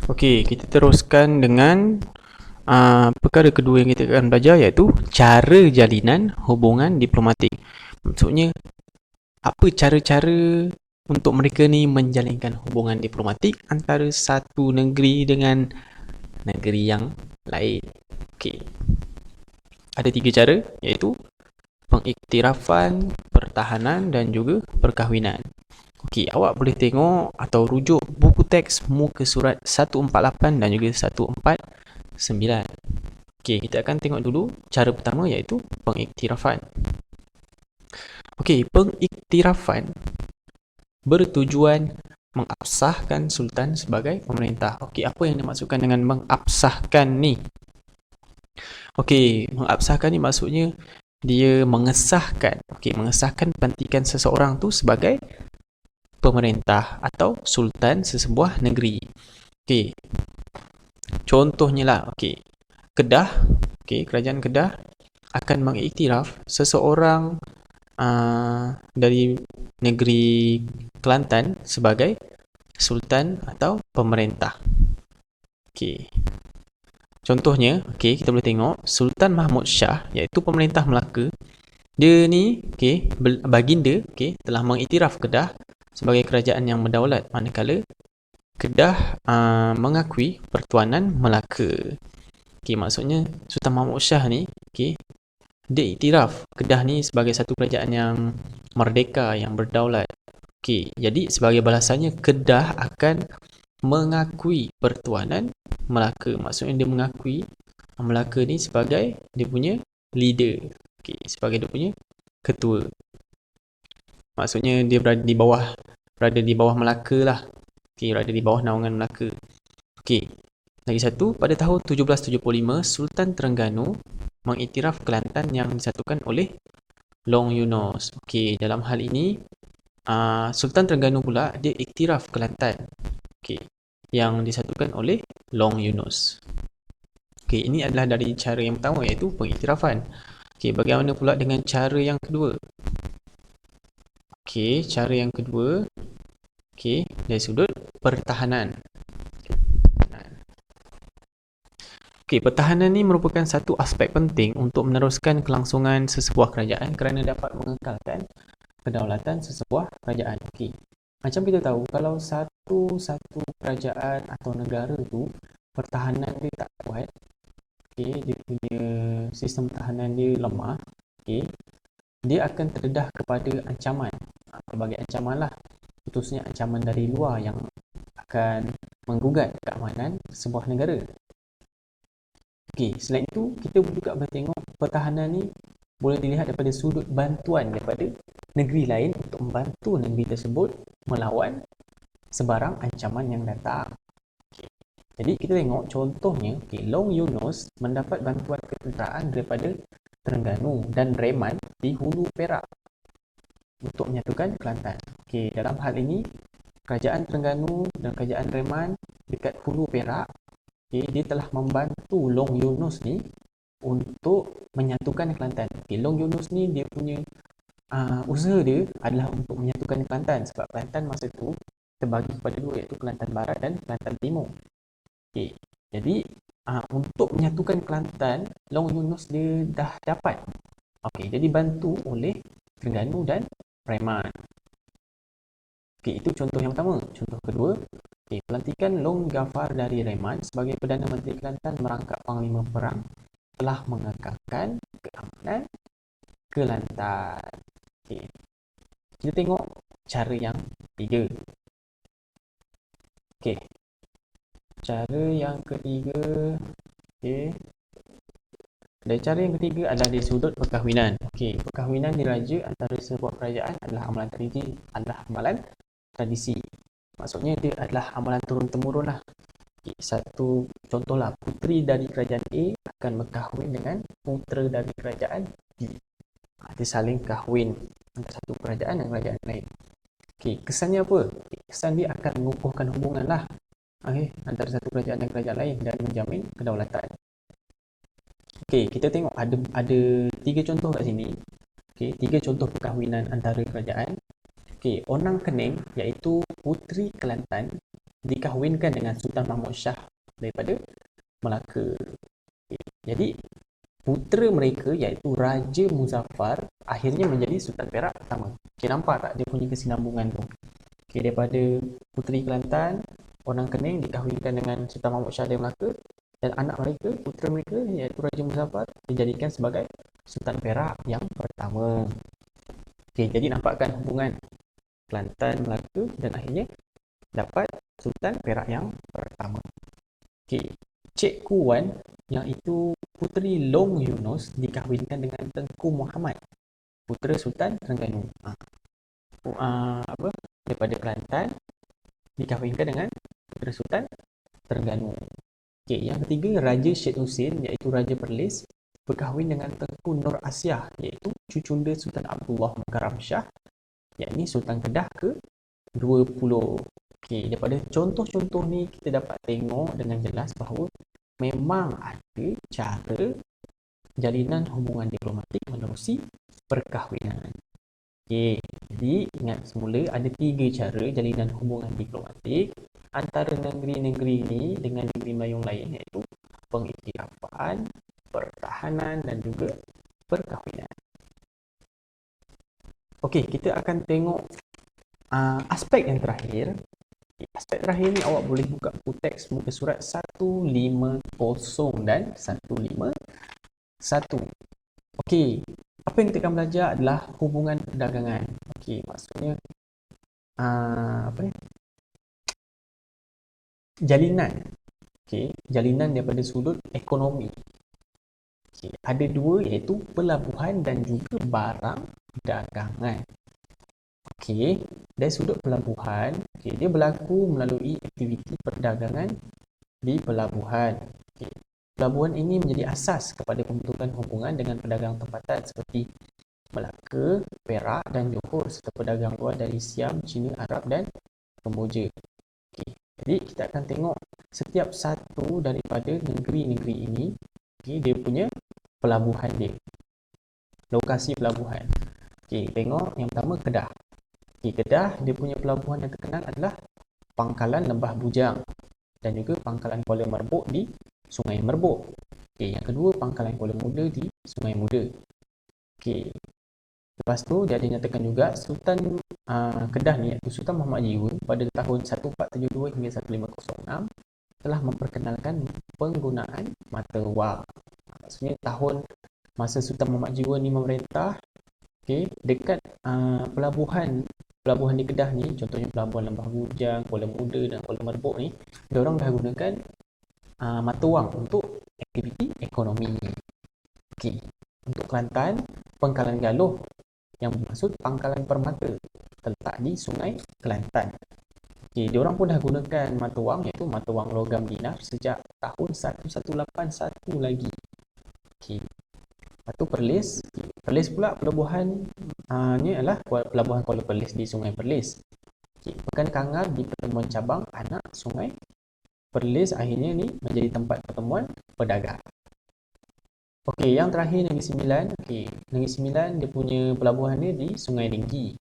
Okey, kita teruskan dengan perkara kedua yang kita akan belajar, iaitu cara jalinan hubungan diplomatik. Maksudnya, apa cara-cara untuk mereka ni menjalinkan hubungan diplomatik antara satu negeri dengan negeri yang lain. Okey, ada 3 cara, iaitu pengiktirafan, pertahanan dan juga perkahwinan. Okey, awak boleh tengok atau rujuk buku teks muka surat 148 dan juga 149. Okey, kita akan tengok dulu cara pertama, iaitu pengiktirafan. Okey, pengiktirafan bertujuan mengabsahkan sultan sebagai pemerintah. Okey, apa yang dimaksudkan dengan mengabsahkan ni? Okey, mengabsahkan ni maksudnya dia mengesahkan. Okey, mengesahkan pelantikan seseorang tu sebagai pemerintah atau sultan sesebuah negeri. Okey, contohnya lah, okey, Kedah, okey, kerajaan Kedah akan mengiktiraf seseorang dari negeri Kelantan sebagai sultan atau pemerintah. Okey, contohnya, okey, kita boleh tengok Sultan Mahmud Shah, iaitu pemerintah Melaka. Dia ni, okey, baginda, okey, telah mengiktiraf Kedah sebagai kerajaan yang berdaulat, manakala Kedah mengakui Pertuanan Melaka. Okey, maksudnya Sultan Mahmud Shah ni, okey, dia iktiraf Kedah ni sebagai satu kerajaan yang merdeka, yang berdaulat. Okey, jadi sebagai balasannya Kedah akan mengakui Pertuanan Melaka. Maksudnya dia mengakui Melaka ni sebagai dia punya leader. Okey, sebagai dia punya ketua. Maksudnya dia berada di bawah Melaka lah. Okey, berada di bawah naungan Melaka. Okey, lagi satu, pada tahun 1775 Sultan Terengganu mengiktiraf Kelantan yang disatukan oleh Long Yunus. Okey, dalam hal ini Sultan Terengganu pula dia iktiraf Kelantan, okey, yang disatukan oleh Long Yunus. Okey, ini adalah dari cara yang pertama, iaitu pengiktirafan. Okey, bagaimana pula dengan cara yang kedua? Okey, cara yang kedua, okey, dari sudut pertahanan. Okey, pertahanan ni merupakan satu aspek penting untuk meneruskan kelangsungan sesebuah kerajaan kerana dapat mengekalkan kedaulatan sesebuah kerajaan. Okey, macam kita tahu, kalau satu kerajaan atau negara tu pertahanan dia tak kuat, okey, dia punya sistem pertahanan dia lemah, okey, dia akan terdedah kepada ancaman, pelbagai ancaman lah, khususnya ancaman dari luar yang akan menggugat keamanan sebuah negara. Okey, selain itu, kita juga boleh tengok pertahanan ni boleh dilihat daripada sudut bantuan daripada negeri lain untuk membantu negeri tersebut melawan sebarang ancaman yang datang. Okay. Jadi kita tengok contohnya, okay, Long Yunus mendapat bantuan ketenteraan daripada Terengganu dan Reman di Hulu Perak untuk menyatukan Kelantan. Okay, dalam hal ini, kerajaan Terengganu dan kerajaan Reman dekat Hulu Perak, okay, dia telah membantu Long Yunus ni untuk menyatukan Kelantan. Okay, Long Yunus ni dia punya usaha dia adalah untuk menyatukan Kelantan, sebab Kelantan masa tu terbagi kepada dua, iaitu Kelantan Barat dan Kelantan Timur. Okay, jadi untuk menyatukan Kelantan, Long Yunus dia dah dapat. Okay, jadi dibantu oleh Terengganu dan Reman. Okay, itu contoh yang pertama. Contoh kedua, okay, pelantikan Long Gafar dari Reman sebagai Perdana Menteri Kelantan merangkap Panglima Perang telah mengekalkan keamanan Kelantan. Okay. Kita tengok cara yang ketiga. Okay. Cara yang ketiga, okay. Dan cara yang ketiga adalah dari sudut perkahwinan. Okay. Perkahwinan diraja antara sebuah kerajaan adalah amalan tradisi. Maksudnya dia adalah amalan turun-temurun lah. Okay. Satu contohlah, puteri dari kerajaan A akan berkahwin dengan putera dari kerajaan B. Dia saling kahwin antara satu kerajaan dan kerajaan lain. Okay, kesannya apa? Kesan dia akan mengukuhkan hubungan lah, okay, antara satu kerajaan dan kerajaan lain dan menjamin kedaulatan. Okay, kita tengok ada 3 contoh kat sini. Okay, 3 contoh perkahwinan antara kerajaan. Okay, Onang Kening iaitu puteri Kelantan dikahwinkan dengan Sultan Mahmud Shah daripada Melaka. Okay. Jadi putera mereka iaitu Raja Muzaffar akhirnya menjadi Sultan Perak pertama. Okay, nampak tak dia punya kesinambungan tu? Okay, daripada Puteri Kelantan, Orang Kening dikahwinkan dengan Sultan Mahmud Shah dari Melaka, dan anak mereka, putera mereka iaitu Raja Muzaffar dijadikan sebagai Sultan Perak yang pertama. Okay, jadi nampakkan hubungan Kelantan, Melaka dan akhirnya dapat Sultan Perak yang pertama. Okay. Cikgu Wan yang itu Puteri Long Yunus dikahwinkan dengan Tengku Muhammad, putera Sultan Terengganu. Daripada Kelantan dikahwinkan dengan putera Sultan Terengganu. Okay, yang ketiga, Raja Syed Hussein iaitu Raja Perlis berkahwin dengan Tengku Nur Asyah iaitu cucunda Sultan Abdullah Mukarram Shah, yakni Sultan Kedah ke-20. Okay, daripada contoh-contoh ni kita dapat tengok dengan jelas bahawa memang ada cara jalinan hubungan diplomatik menerusi perkahwinan. Okay, jadi ingat semula ada 3 cara jalinan hubungan diplomatik antara negeri-negeri ini dengan negeri Melayu lain, iaitu pengiktirafan, pertahanan dan juga perkahwinan. Okey, kita akan tengok aspek yang terakhir. Aspek terakhir ni awak boleh buka buku teks muka surat 150 dan 151. Okey, apa yang kita akan belajar adalah hubungan perdagangan. Okey, maksudnya jalinan. Okey, jalinan daripada sudut ekonomi. Okey, ada 2 iaitu pelabuhan dan juga barang dagangan. Okey, dari sudut pelabuhan, dia berlaku melalui aktiviti perdagangan di pelabuhan. Okay. Pelabuhan ini menjadi asas kepada pembentukan hubungan dengan pedagang tempatan seperti Melaka, Perak dan Johor serta pedagang luar dari Siam, China, Arab dan Kemboja. Okay. Jadi kita akan tengok setiap satu daripada negeri-negeri ini, dia punya pelabuhan dia, lokasi pelabuhan. Tengok yang pertama Kedah. Kedah, dia punya pelabuhan yang terkenal adalah Pangkalan Lembah Bujang dan juga Pangkalan Kuala Merbuk di Sungai Merbuk. Yang kedua, Pangkalan Kuala Muda di Sungai Muda. Lepas tu, dia ada nyatakan juga Sultan Kedah ni, iaitu Sultan Muhammad Jiwa pada tahun 1472 hingga 1506 telah memperkenalkan penggunaan mata wang. Maksudnya tahun masa Sultan Muhammad Jiwa ni memerintah, dekat pelabuhan di Kedah ni, contohnya pelabuhan Lembah Bujang, Kuala Muda dan Kuala Merbuk ni, diorang dah gunakan mata wang untuk aktiviti ekonomi. Untuk Kelantan, Pangkalan Galuh yang bermaksud Pangkalan Permata terletak di Sungai Kelantan. Diorang pun dah gunakan mata wang, iaitu mata wang logam dinar sejak tahun 1181 lagi. Lepas tu Perlis pula pelabuhan ni adalah pelabuhan Kuala Perlis di Sungai Perlis. Pekan Kangar di pertemuan cabang anak Sungai Perlis akhirnya ni menjadi tempat pertemuan pedagang. Okey, yang terakhir Negeri Sembilan. Negeri Sembilan dia punya pelabuhan dia di Sungai Tinggi.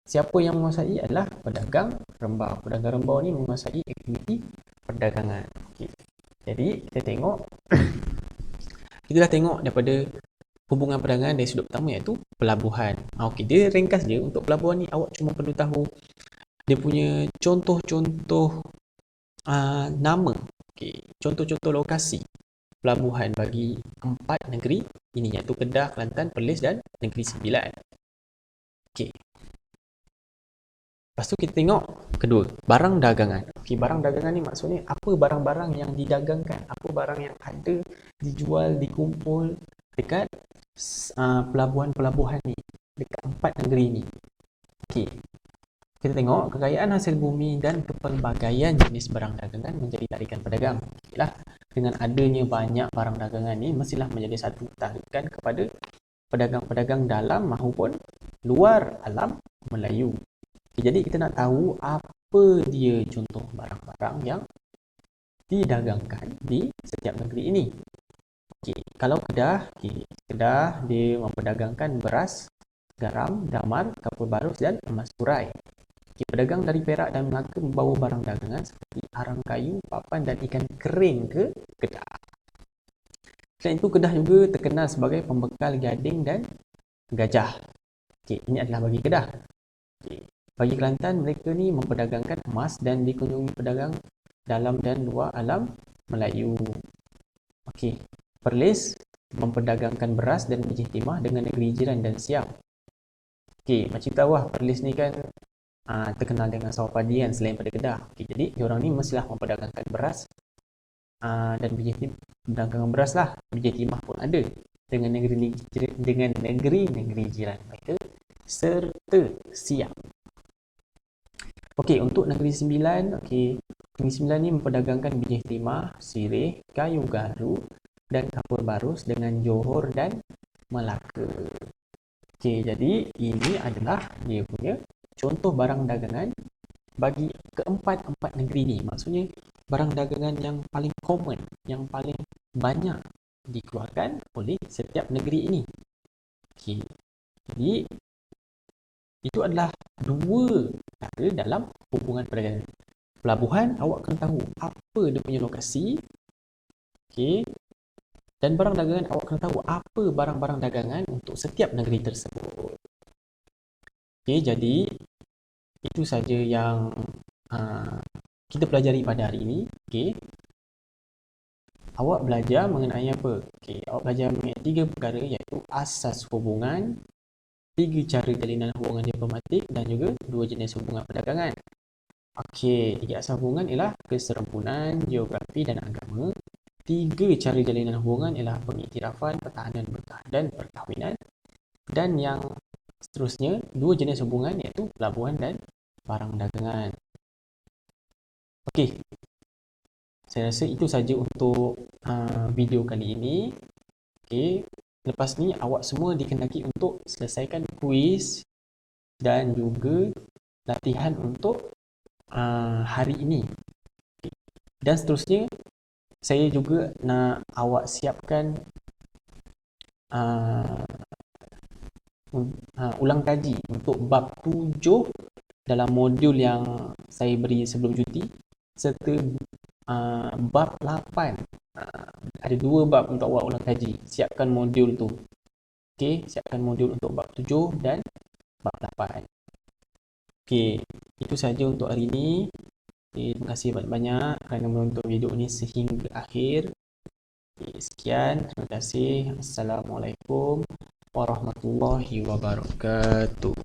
Siapa yang menguasai adalah pedagang rembau. Pedagang rembau ni menguasai aktiviti perdagangan. Jadi kita tengok kita dah tengok daripada hubungan perdagangan dari sudut pertama, iaitu pelabuhan. Dia ringkas je. Untuk pelabuhan ni awak cuma perlu tahu dia punya contoh-contoh nama, contoh-contoh lokasi pelabuhan bagi 4 negeri ini, iaitu Kedah, Kelantan, Perlis dan Negeri Sembilan. Lepas tu kita tengok kedua, barang dagangan. Barang dagangan ni maksudnya apa barang-barang yang didagangkan, apa barang yang ada dijual, dikumpul dekat pelabuhan-pelabuhan ni, dekat 4 negeri ni. Kita tengok kekayaan hasil bumi dan kepelbagaian jenis barang dagangan menjadi tarikan pedagang. Dengan adanya banyak barang dagangan ni, mestilah menjadi satu tarikan kepada pedagang-pedagang dalam maupun luar alam Melayu. Jadi kita nak tahu apa dia contoh barang-barang yang didagangkan di setiap negeri ini. Kalau Kedah, Kedah dia memperdagangkan beras, garam, damar, kapur barus dan emas kurai. Okay, pedagang dari Perak dan Melaka membawa barang dagangan seperti arang kayu, papan dan ikan kering ke Kedah. Selain itu, Kedah juga terkenal sebagai pembekal gading dan gajah. Okay, ini adalah bagi Kedah. Okay. Bagi Kelantan, mereka ni memperdagangkan emas dan dikunjungi pedagang dalam dan luar alam Melayu. Okey, Perlis memperdagangkan beras dan biji timah dengan negeri jiran dan Siam. Okey, macam tahu lah Perlis ni kan terkenal dengan sawah padi kan selain pada Kedah. Okey, jadi diorang ni mestilah memperdagangkan beras dan biji timah, perdagangan beras lah, biji timah pun ada dengan negeri-negeri jiran mereka serta Siam. Okey, untuk Negeri Sembilan, Negeri Sembilan ni memperdagangkan biji timah, sirih, kayu garu dan kapur barus dengan Johor dan Melaka. Okey, jadi ini adalah dia punya contoh barang dagangan bagi keempat-empat negeri ni. Maksudnya barang dagangan yang paling common, yang paling banyak dikeluarkan oleh setiap negeri ini. Okey, jadi itu adalah dua cara dalam hubungan perdagangan. Pelabuhan, awak kena tahu apa dia punya lokasi. Okey. Dan barang dagangan, awak kena tahu apa barang-barang dagangan untuk setiap negeri tersebut. Okey, jadi itu saja yang kita pelajari pada hari ini. Okey. Awak belajar mengenai apa? Okey, awak belajar mengenai 3 perkara iaitu asas hubungan, 3 cara jalinan hubungan diplomatik dan juga 2 jenis hubungan perdagangan. Okey, 3 asas hubungan ialah keserempunan, geografi dan agama. 3 cara jalinan hubungan ialah pengiktirafan, pertahanan berkah dan perkahwinan. Dan yang seterusnya, 2 jenis hubungan iaitu pelabuhan dan barang dagangan. Okey, saya rasa itu saja untuk video kali ini. Okey, lepas ni awak semua dikendaki untuk selesaikan kuis dan juga latihan untuk hari ini. Dan seterusnya, saya juga nak awak siapkan ulang kaji untuk bab 7 dalam modul yang saya beri sebelum cuti, serta bab 8. Ada 2 bab untuk awak ulang kaji. Siapkan modul tu. Okey, siapkan modul untuk bab 7 dan bab 8. Okey, itu saja untuk hari ini. Okay, terima kasih banyak-banyak kerana menonton video ini sehingga akhir. Okay, sekian, terima kasih. Assalamualaikum warahmatullahi wabarakatuh.